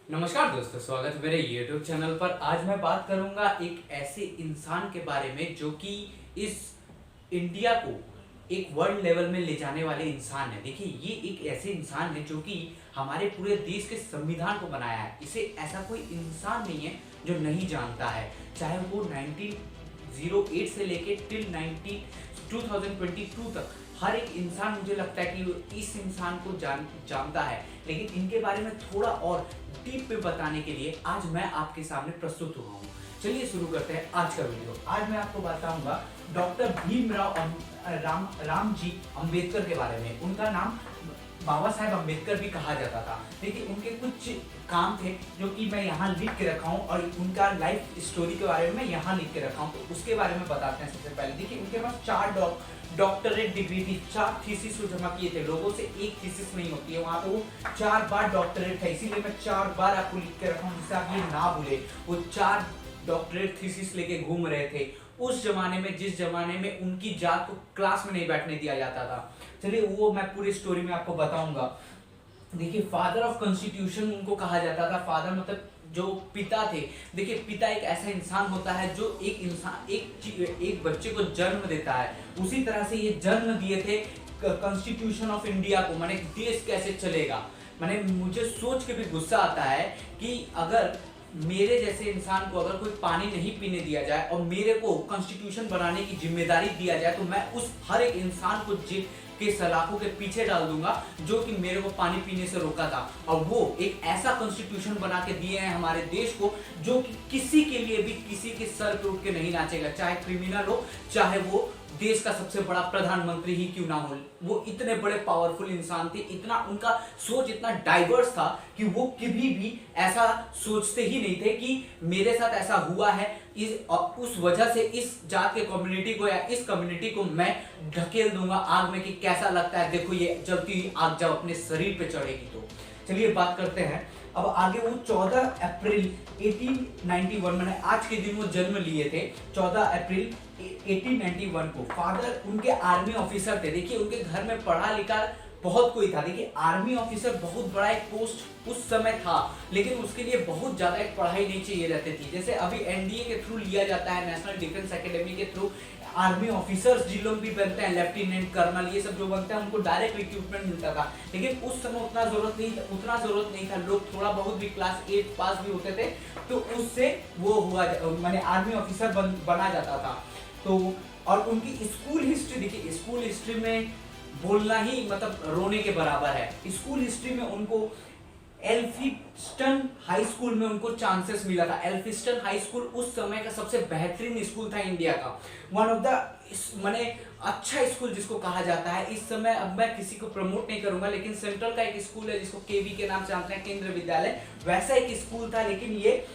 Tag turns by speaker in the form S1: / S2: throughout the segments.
S1: नमस्कार दोस्तों, स्वागत है मेरे YouTube चैनल पर। आज मैं बात करूंगा एक ऐसे इंसान के बारे में जो कि इस इंडिया को एक वर्ल्ड लेवल में ले जाने वाले इंसान है। देखिए, ये एक ऐसे इंसान है जो कि हमारे पूरे देश के संविधान को बनाया है। इसे ऐसा कोई इंसान नहीं है जो नहीं जानता है, चाहे वो 1908 से लेके टिल 2022 तक हर एक इंसान, मुझे लगता है कि इस इंसान को जानता है। लेकिन इनके बारे में थोड़ा और डीप पे बताने के लिए आज मैं आपके सामने प्रस्तुत हुआ हूँ। चलिए शुरू करते हैं आज का वीडियो। आज मैं आपको बताऊंगा डॉक्टर भीमराव रामजी अंबेडकर के बारे में। उनका नाम बाबा साहेब अंबेडकर भी कहा जाता था। देखिए, उनके कुछ काम थे जो कि मैं यहाँ लिख के रखा हूँ और उनका लाइफ स्टोरी के बारे में मैं यहाँ लिख के रखा हूँ, तो उसके बारे में बताते हैं। सबसे पहले देखिए, उनके पास 4 डॉक्टरेट डिग्री थी, 4 थीसिस वो जमा किए थे। लोगों से एक थीसिस नहीं होती है, वहाँ पे वो 4 बार डॉक्टरेट था। इसीलिए मैं 4 बार आपको लिख के रखा हूँ, जिससे आप ये ना भूले। वो 4 डॉक्टरेट थीसिस लेके घूम रहे थे उस जमाने में, जिस जमाने में उनकी जात को क्लास में नहीं बैठने दिया जाता था। चलिए, वो मैं पूरी स्टोरी में आपको बताऊंगा। देखिए, फादर ऑफ कॉन्स्टिट्यूशन उनको कहा जाता था। फादर मतलब जो पिता थे। देखिए, पिता एक ऐसा इंसान होता है जो एक बच्चे को जन्म देता है। उसी तरह से ये जन्म दिए थे कॉन्स्टिट्यूशन ऑफ इंडिया को। माने देश कैसे चलेगा। माने मुझे सोच के भी गुस्सा आता है कि अगर मेरे जैसे इंसान को अगर कोई पानी नहीं पीने दिया जाए और मेरे को कॉन्स्टिट्यूशन बनाने की जिम्मेदारी दिया जाए, तो मैं उस हर एक इंसान को के सलाखों के पीछे डाल दूंगा जो कि मेरे को पानी पीने से रोका था। और वो एक ऐसा कॉन्स्टिट्यूशन बना के दिए हैं हमारे देश को जो कि किसी के लिए भी किसी के सर पे उठ के नहीं नाचेगा, चाहे क्रिमिनल हो, चाहे वो देश का सबसे बड़ा प्रधानमंत्री ही क्यों ना हो। वो इतने बड़े पावरफुल इंसान थे, इतना उनका सोच इतना डाइवर्स था कि वो कभी भी ऐसा सोचते ही नहीं थे कि मेरे साथ ऐसा हुआ है, उस वजह से इस जात के कम्युनिटी को या इस कम्युनिटी को मैं ढकेल दूंगा आग में कि कैसा लगता है, देखो ये जलती हुई आग जब अपने शरीर पे चढ़ेगी। तो चलिए बात करते हैं अब आगे। वो 14 अप्रैल 1891 में, आज के दिन वो जन्म लिए थे 14 अप्रैल 1891 को। फादर उनके आर्मी ऑफिसर थे। देखिए, उनके घर में पढ़ा लिखा बहुत कोई था। देखिए, आर्मी ऑफिसर बहुत बड़ा एक पोस्ट उस समय था, लेकिन उसके लिए बहुत ज्यादा एक पढ़ाई नहीं चाहिए रहती थी। जैसे अभी एनडीए के थ्रू लिया जाता है, नेशनल डिफेंस एकेडमी के थ्रू आर्मी ऑफिसर्स जिन लोग भी बनते हैं, लेफ्टिनेंट कर्नल, ये सब जो बनते हैं, उनको डायरेक्ट रिक्रूटमेंट मिलता था। लेकिन उस समय उतना जरूरत नहीं था। लोग थोड़ा बहुत भी क्लास 8 पास भी होते थे तो उससे वो हुआ, माने आर्मी ऑफिसर बना जाता था। तो और उनकी स्कूल हिस्ट्री देखिए, स्कूल हिस्ट्री में बोलना ही मतलब रोने के बराबर है। स्कूल हिस्ट्री में उनको एल्फिस्टन हाई स्कूल में उनको चांसेस मिला था। एल्फिस्टन हाई स्कूल उस समय का सबसे बेहतरीन स्कूल था इंडिया का, वन ऑफ द माने अच्छा स्कूल जिसको कहा जाता है इस समय। अब मैं किसी को प्रमोट नहीं करूंगा, लेकिन सेंट्रल का एक स्कूल है जिसको केवी के नाम से जानते हैं, केंद्रीय विद्यालय, वैसा एक स्कूल था। लेकिन ये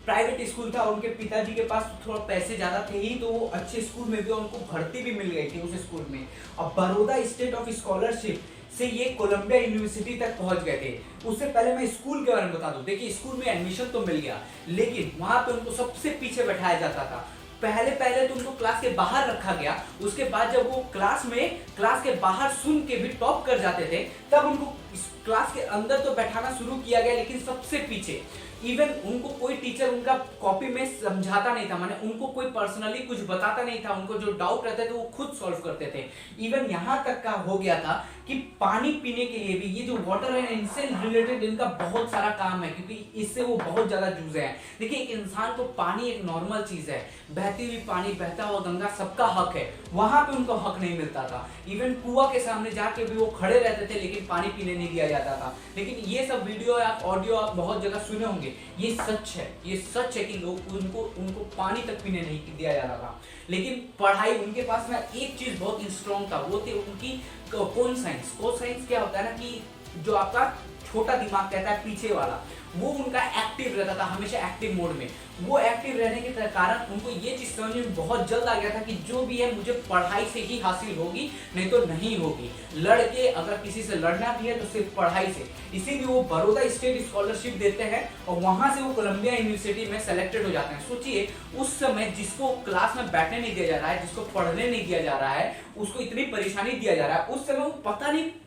S1: प्राइवेट स्कूल था और उनके पिताजी के पास थोड़ा पैसे ज्यादा थे ही, तो वो अच्छे स्कूल में भी उनको भर्ती भी मिल गई थी उस स्कूल में। और बड़ौदा स्टेट ऑफ स्कॉलरशिप से ये कोलंबिया यूनिवर्सिटी तक पहुंच गए थे। उससे पहले मैं स्कूल के बारे में बता दूं। देखिए, स्कूल में एडमिशन तो मिल गया, लेकिन वहां पे उनको सबसे पीछे बैठाया जाता था। पहले तो उनको क्लास के बाहर रखा गया। उसके बाद जब वो क्लास के बाहर सुन के भी टॉप कर जाते थे, तब उनको क्लास के अंदर तो बैठाना शुरू किया गया, लेकिन सबसे पीछे। इवन उनको कोई टीचर उनका कॉपी में समझाता नहीं था, माने उनको कोई पर्सनली कुछ बताता नहीं था। उनको जो डाउट रहते थे वो खुद सॉल्व करते थे। इवन यहाँ तक का हो गया था कि पानी पीने के लिए भी ये जो वाटर है, इनसे रिलेटेड इनका बहुत सारा काम है, क्योंकि इससे वो बहुत ज्यादा जूझे हैं। देखिए, एक इंसान को पानी एक नॉर्मल चीज है, बहती हुई पानी, बहता हुआ गंगा सबका हक है, वहां पे उनको हक नहीं मिलता था। इवन कुआं के सामने जाके भी वो खड़े रहते थे, लेकिन पानी पीने नहीं दिया जाता था। लेकिन ये सब वीडियो या ऑडियो आप बहुत जगह सुने होंगे, ये सच है कि लोग उनको पानी तक पीने नहीं दिया जाता था। लेकिन पढ़ाई उनके पास में एक चीज बहुत स्ट्रॉन्ग था, वो थी उनकी कोसाइंस क्या होता है ना, कि जो आपका छोटा दिमाग कहता है पीछे वाला, वो उनका एक्टिव रहता था, हमेशा एक्टिव मोड में। वो एक्टिव रहने के कारण उनको ये चीज समझ में बहुत जल्द आ गया था कि जो भी है मुझे पढ़ाई से ही हासिल होगी, नहीं तो नहीं होगी। लड़के अगर किसी से लड़ना भी है तो सिर्फ पढ़ाई से। इसीलिए वो बड़ौदा स्टेट स्कॉलरशिप देते हैं और वहां से वो कोलंबिया यूनिवर्सिटी में सेलेक्टेड हो जाते हैं। सोचिए, उस समय जिसको क्लास में बैठने नहीं दिया जा रहा है, जिसको पढ़ने नहीं दिया जा रहा है, उसको इतनी परेशानी दिया जा रहा है, उस समय वो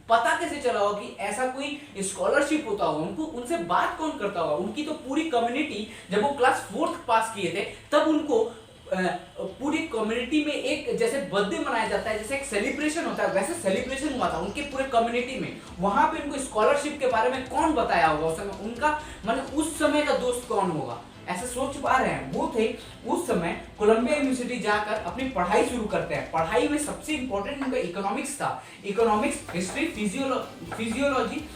S1: पता कैसे चला होगा कि ऐसा कोई स्कॉलरशिप होता होगा, उनको उनसे बात कौन करता होगा? उनकी तो पूरी कम्युनिटी, जब वो क्लास 4th पास किए थे तब उनको पूरी कम्युनिटी में एक जैसे बर्थडे मनाया जाता है, जैसे एक सेलिब्रेशन होता है, वैसे सेलिब्रेशन हुआ था उनके पूरे कम्युनिटी में। वहां पे उनको स्कॉलरशिप के बारे में कौन बताया होगा उस समय? उनका मतलब उस समय का दोस्त कौन होगा? ऐसे सोच पा रहे हैं? वो थे उस समय कोलंबिया यूनिवर्सिटी जाकर अपनी पढ़ाई शुरू करते हैं। पढ़ाई में सबसे इंपॉर्टेंट उनका इकोनॉमिक्स था। इकोनॉमिक्स, हिस्ट्री, फिजियोलॉजी,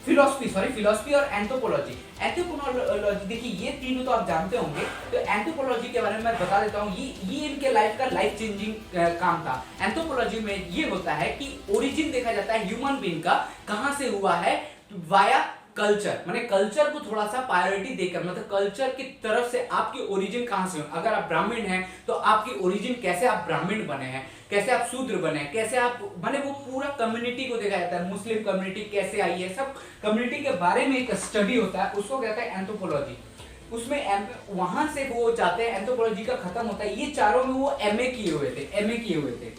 S1: फिलोसफी और एंथ्रोपोलॉजी। एंथ्रोपोलॉजी देखिए ये तीनों तो आप जानते होंगे। तो एंथ्रोपोलॉजी के बारे में मैं बता देता हूँ। ये इनके लाइफ का लाइफ चेंजिंग काम था। एंथ्रोपोलॉजी में ये होता है कि ओरिजिन देखा जाता है ह्यूमन बीइंग का, कहाँ से हुआ है, वाया कल्चर, माने कल्चर को थोड़ा सा प्रायोरिटी देकर, मतलब कल्चर की तरफ से आपकी ओरिजिन कहां से हो। अगर आप ब्राह्मण हैं तो आपकी ओरिजिन कैसे आप ब्राह्मण बने हैं, कैसे आप शूद्र बने, कैसे आप बने, वो पूरा कम्युनिटी को देखा जाता है। मुस्लिम कम्युनिटी कैसे आई है, सब कम्युनिटी के बारे में एक स्टडी होता है, उसको कहते हैं एंथ्रोपोलॉजी। उसमें वहां से वो जाते हैं, एंथ्रोपोलॉजी का खत्म होता है। ये चारों में वो एमए किए हुए थे।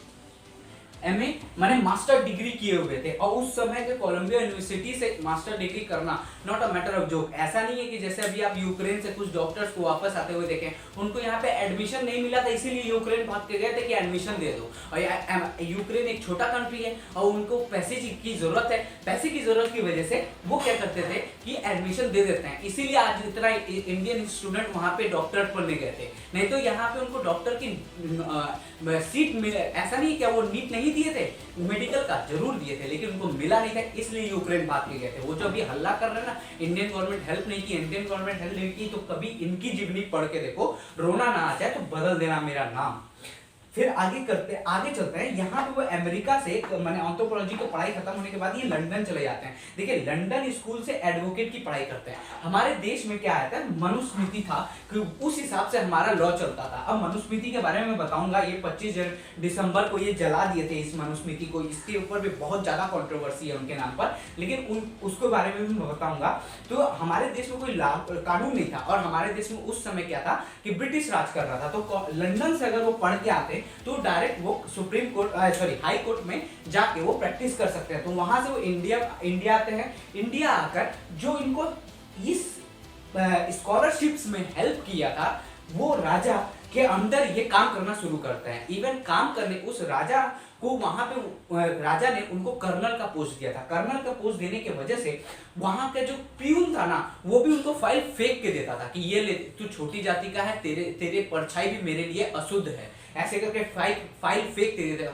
S1: एमए माने मास्टर डिग्री किए हुए थे। और उस समय के कोलंबिया यूनिवर्सिटी से मास्टर डिग्री करना not a matter of joke. ऐसा नहीं है कि जैसे अभी आप यूक्रेन से कुछ डॉक्टर्स को वापस आते हुए देखें, उनको यहाँ पे एडमिशन नहीं मिला था इसीलिए यूक्रेन भाग के गए थे कि एडमिशन दे दो। और यूक्रेन एक छोटा कंट्री है और उनको पैसे की जरूरत है। पैसे की जरूरत की वजह से वो क्या करते थे कि एडमिशन दे देते हैं। इसीलिए आज इतना इंडियन स्टूडेंट वहां पे डॉक्टर पढ़ने गए थे। नहीं तो यहाँ पे उनको डॉक्टर की सीट मिले, ऐसा नहीं क्या वो नीट नहीं दिए थे, मेडिकल का जरूर दिए थे लेकिन उनको मिला नहीं था, इसलिए यूक्रेन भाग के गए थे। वो जो अभी हल्ला कर रहे हैं ना, इंडियन गवर्नमेंट हेल्प नहीं की, इंडियन गवर्नमेंट हेल्प नहीं की, तो कभी इनकी जीवनी पढ़ के देखो, रोना ना आ जाए तो बदल देना मेरा नाम। फिर आगे चलते हैं। यहाँ पे वो अमेरिका से मैंने एंथ्रोपोलॉजी की पढ़ाई खत्म होने के बाद ये लंदन चले जाते हैं। देखिए लंदन स्कूल से एडवोकेट की पढ़ाई करते हैं। हमारे देश में क्या आता है, मनुस्मृति था कि उस हिसाब से हमारा लॉ चलता था। अब मनुस्मृति के बारे में मैं बताऊंगा। ये 25 दिसंबर को ये जला दिए थे इस मनुस्मृति को। इसके ऊपर भी बहुत ज्यादा कंट्रोवर्सी है उनके नाम पर, लेकिन उसके बारे में भी मैं बताऊंगा। तो हमारे देश में कोई कानून नहीं था और हमारे देश में उस समय क्या था कि ब्रिटिश राज कर रहा था। तो लंदन से अगर वो पढ़ के आते तो डायरेक्ट वो सुप्रीम कोर्ट हाई कोर्ट में जाके वो प्रैक्टिस कर सकते हैं। तो वहां से वो इंडिया आते हैं। इंडिया आकर जो इनको इस स्कॉलरशिप्स में हेल्प किया था वो राजा के अंदर ये काम करना शुरू करते हैं। इवन काम करने उस राजा को वहां पे राजा ने उनको कर्नल का पोस्ट दिया था। कर्नल का पोस्ट देने की वजह से वहां का जो प्यून था ना, वो भी उनको फाइल फेंक के देता था कि ये ले, तू छोटी जाति का है, तेरे परछाई भी मेरे लिए अशुद्ध है, ऐसे करके फाइल फेंक दे देता।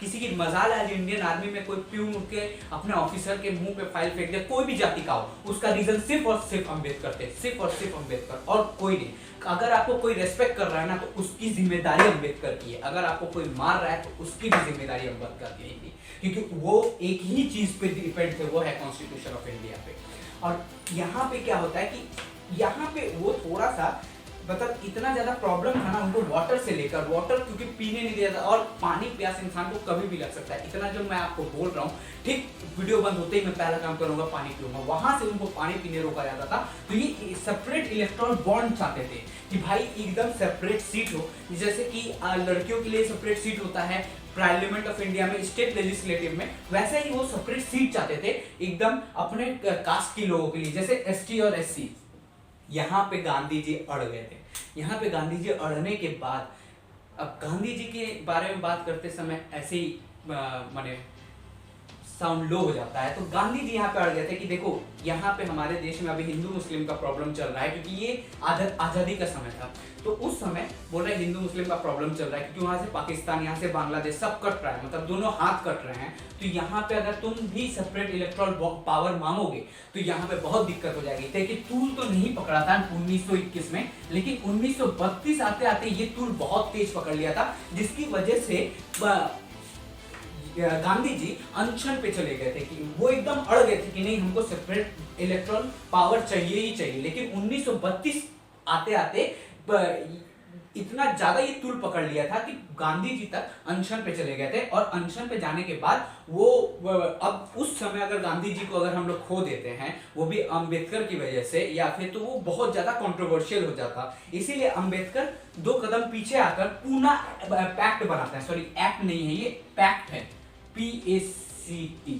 S1: किसी की मजाल आज इंडियन आर्मी में कोई प्यून उठ के अपने ऑफिसर के मुंह पे फाइल फेंक दे, कोई भी जाति का हो, उसका रीजन सिर्फ और सिर्फ अम्बेडकर थे, सिर्फ और सिर्फ अम्बेडकर और कोई नहीं। अगर आपको कोई रेस्पेक्ट कर रहा है ना तो उसकी जिम्मेदारी अम्बेडकर की है, अगर आपको कोई मार रहा है तो उसकी भी जिम्मेदारी अम्बेडकर की है, क्योंकि वो एक ही चीज पे डिपेंड थे, वो है कॉन्स्टिट्यूशन ऑफ इंडिया पे। और यहाँ पे क्या होता है कि यहाँ पे वो थोड़ा सा मतलब इतना ज्यादा प्रॉब्लम था ना उनको वाटर से लेकर, वाटर क्योंकि पीने नहीं दिया था। और पानी प्यास इंसान को कभी भी लग सकता है, इतना जो मैं आपको बोल रहा हूँ। ठीक वीडियो बंद होते ही मैं पहला काम करूंगा पानी पीऊंगा, वहां से उनको पानी पीने रोका जाता था। तो ये सेपरेट इलेक्ट्रॉन बॉन्ड चाहते थे कि भाई एकदम सेपरेट सीट हो, जैसे कि लड़कियों के लिए सेपरेट सीट होता है पार्लियामेंट ऑफ इंडिया में, स्टेट लेजिस्लेटिव में, वैसे ही वो सेपरेट सीट चाहते थे एकदम अपने कास्ट के लोगों के लिए, जैसे एसटी और एससी। यहाँ पे गांधी जी अड़ गए थे। यहाँ पे गांधी जी अड़ने के बाद अब गांधी जी के बारे में बात करते समय ऐसे ही माने साउंड लो हो जाता है। तो गांधी जी यहाँ पे अड़ गए थे कि देखो यहाँ पे हमारे देश में अभी हिंदू मुस्लिम का प्रॉब्लम चल रहा है, क्योंकि ये आजादी का समय था। तो उस समय बोल रहे हिंदू मुस्लिम का प्रॉब्लम चल रहा है, क्योंकि वहां से पाकिस्तान, यहाँ से बांग्लादेश सब कट रहा है, मतलब दोनों हाथ कट रहे हैं। तो यहाँ पे अगर तुम भी सेपरेट इलेक्ट्रल पावर मांगोगे तो यहाँ पे बहुत दिक्कत हो जाएगी। देखिए टूल तो नहीं पकड़ा था 1921 में, लेकिन 1932 आते आते ये टूल बहुत तेज पकड़ लिया था, जिसकी वजह से गांधी जी अनशन पे चले गए थे कि वो एकदम अड़ गए थे कि नहीं हमको सेपरेट इलेक्ट्रॉन पावर चाहिए ही चाहिए। लेकिन 1932 आते आते इतना ज्यादा ये तूल पकड़ लिया था कि गांधी जी तक अनशन पे चले गए थे। और अनशन पे जाने के बाद वो अब उस समय अगर गांधी जी को अगर हम लोग खो देते हैं, वो भी अंबेडकर की वजह से, या फिर तो वो बहुत ज्यादा कंट्रोवर्शियल हो जाता। इसीलिए अंबेडकर 2 कदम पीछे आकर पूना पैक्ट बनाता है, सॉरी एक्ट नहीं है ये पैक्ट है, PACT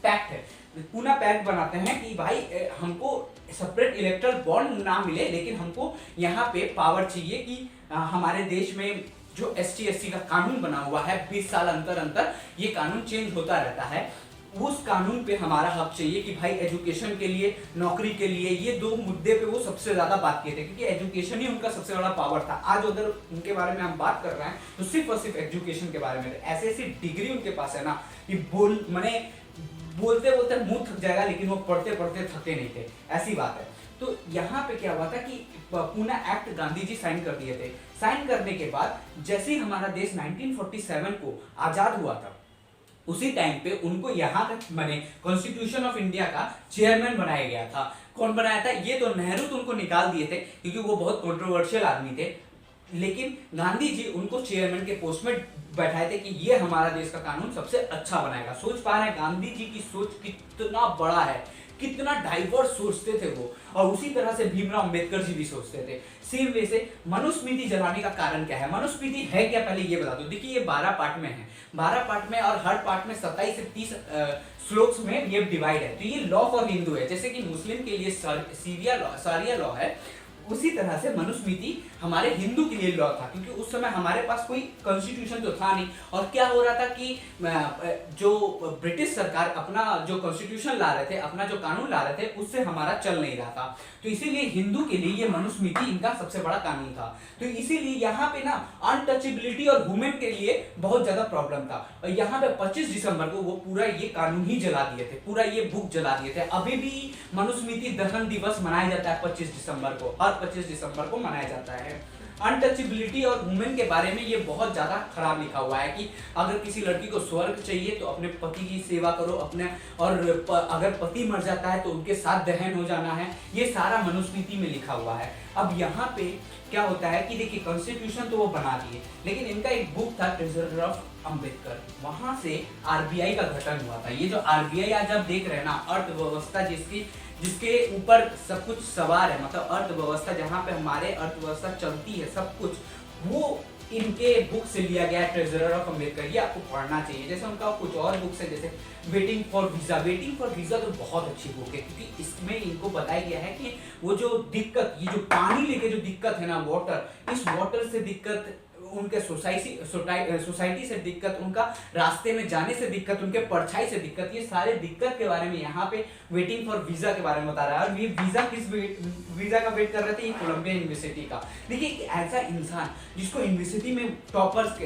S1: पैक्ट है। पूना पैक्ट बनाते हैं कि भाई हमको सेपरेट इलेक्टोरल बॉन्ड ना मिले, लेकिन हमको यहाँ पे पावर चाहिए कि हमारे देश में जो ST SC का कानून बना हुआ है 20 साल अंतर अंतर ये कानून चेंज होता रहता है, उस कानून पे हमारा हक चाहिए कि भाई एजुकेशन के लिए, नौकरी के लिए, ये दो मुद्दे पे वो सबसे ज्यादा बात किए थे, क्योंकि एजुकेशन ही उनका सबसे बड़ा पावर था। आज अगर उनके बारे में हम बात कर रहे हैं तो सिर्फ और सिर्फ एजुकेशन के बारे में। ऐसे ऐसी डिग्री उनके पास है ना कि बोलते बोलते मुंह थक जाएगा, लेकिन वो पढ़ते पढ़ते थके नहीं थे, ऐसी बात है। तो यहाँ पे क्या हुआ था कि पूना एक्ट गांधी जी साइन कर दिए थे। साइन करने के बाद जैसे ही हमारा देश 1947 को आजाद हुआ था, उसी टाइम पे उनको यहाँ तक बने कॉन्स्टिट्यूशन ऑफ इंडिया का चेयरमैन बनाया गया था। कौन बनाया था? ये तो नेहरू तो उनको निकाल दिए थे क्योंकि वो बहुत कंट्रोवर्शियल आदमी थे, लेकिन गांधी जी उनको चेयरमैन के पोस्ट में बैठाए थे कि ये हमारा देश का कानून सबसे अच्छा बनाएगा। सोच पा रहे हैं गांधी जी की सोच कितना बड़ा है, कितना डाइवर्स सोचते थे वो। और उसी तरह से भीमराव अंबेडकर जी भी सोचते थे। सेम वे से मनुस्मृति जलाने का कारण क्या है? मनुस्मृति है क्या, पहले ये बता दो। देखिए ये 12 पार्ट में है, 12 पार्ट में, और हर पार्ट में 27 से 30 श्लोक्स में ये डिवाइड है। तो ये लॉ फॉर हिंदू है, जैसे कि मुस्लिम के लिए शारिया लॉ है, उसी तरह से मनुस्मृति हमारे हिंदू के लिए लॉ था, क्योंकि उस समय हमारे पास कोई कॉन्स्टिट्यूशन तो था नहीं। और क्या हो रहा था कि जो ब्रिटिश सरकार अपना जो कॉन्स्टिट्यूशन ला रहे थे, अपना जो कानून ला रहे थे, उससे हमारा चल नहीं रहा था। तो इसीलिए हिंदू के लिए ये मनुस्मृति इनका सबसे बड़ा कानून था। तो इसीलिए यहाँ पे ना अनटचेबिलिटी और वुमेन के लिए बहुत ज्यादा प्रॉब्लम था। और यहाँ पे 25 दिसंबर को वो पूरा ये कानून ही जला दिए थे, पूरा ये बुक जला दिए थे। अभी भी मनुस्मृति दहन दिवस मनाया जाता है 25 दिसंबर को, हर 25 दिसंबर को मनाया जाता है। अनटचेबिलिटी और वुमेन के बारे में ये बहुत ज्यादा खराब लिखा हुआ है कि अगर किसी लड़की को स्वर्ग चाहिए तो अपने पति की सेवा करो, अपने, और अगर पति मर जाता है तो उनके साथ दहन हो जाना है। ये सारा मनुस्मृति में लिखा हुआ है। अब यहाँ पे क्या होता है कि देखिए कॉन्स्टिट्यूशन तो वो बना दिए, लेकिन इनका एक बुक था ट्रेजर ऑफ अंबेडकर, वहां से RBI का गठन हुआ था। ये जो RBI आज आप देख रहे हैं ना, अर्थव्यवस्था जिसके ऊपर सब कुछ सवार है, मतलब अर्थव्यवस्था जहाँ पे हमारे अर्थव्यवस्था चलती है सब कुछ, वो इनके बुक से लिया गया है, ट्रेजरर ऑफ अंबेडकर। ये आपको पढ़ना चाहिए। जैसे उनका कुछ और बुक्स है, जैसे वेटिंग फॉर वीजा तो बहुत अच्छी बुक है, क्योंकि इसमें इनको बताया गया है कि वो जो दिक्कत, ये जो पानी लेके जो दिक्कत है ना, वाटर, इस वाटर से दिक्कत, उनके सोसाइटी से दिक्कत, उनका रास्ते में जाने से दिक्कत, उनके परछाई से दिक्कत, ये सारे दिक्कत के बारे में यहाँ पे वेटिंग फॉर वीजा के बारे में बता रहा है। और ये वीजा किस वीजा का वेट कर रहे थे? ये कोलंबिया यूनिवर्सिटी का। देखिए ऐसा इंसान जिसको यूनिवर्सिटी में टॉपर्स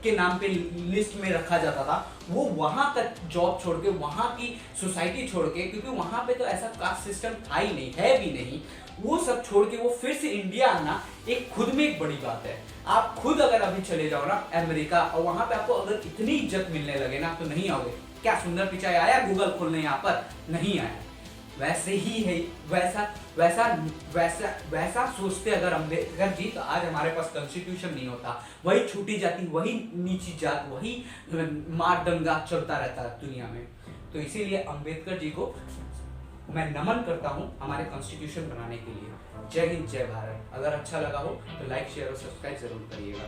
S1: के नाम पे लिस्ट में रखा जाता था, वो वहां तक जॉब छोड़ के, वहां की सोसाइटी छोड़ के, क्योंकि वहां पे तो ऐसा कास्ट सिस्टम था ही नहीं, है भी नहीं, वो सब छोड़ के वो फिर से इंडिया आना एक खुद में एक बड़ी बात है। आप खुद अगर अभी चले जाओ ना अमेरिका, और वहां पे आपको अगर इतनी इज्जत मिलने लगे ना, तो नहीं आओगे। क्या सुंदर पिचाई आया गूगल खोलने यहाँ पर? नहीं आया। वैसे ही है, वैसा सोचते अगर अम्बेडकर जी, तो आज हमारे पास कॉन्स्टिट्यूशन नहीं होता। वही छोटी जाति, वही नीची जात, वही मार दंगा चलता रहता है दुनिया में। तो इसीलिए अम्बेडकर जी को मैं नमन करता हूँ हमारे कॉन्स्टिट्यूशन बनाने के लिए। जय हिंद, जय भारत। अगर अच्छा लगा हो तो लाइक, शेयर और सब्सक्राइब जरूर करिएगा।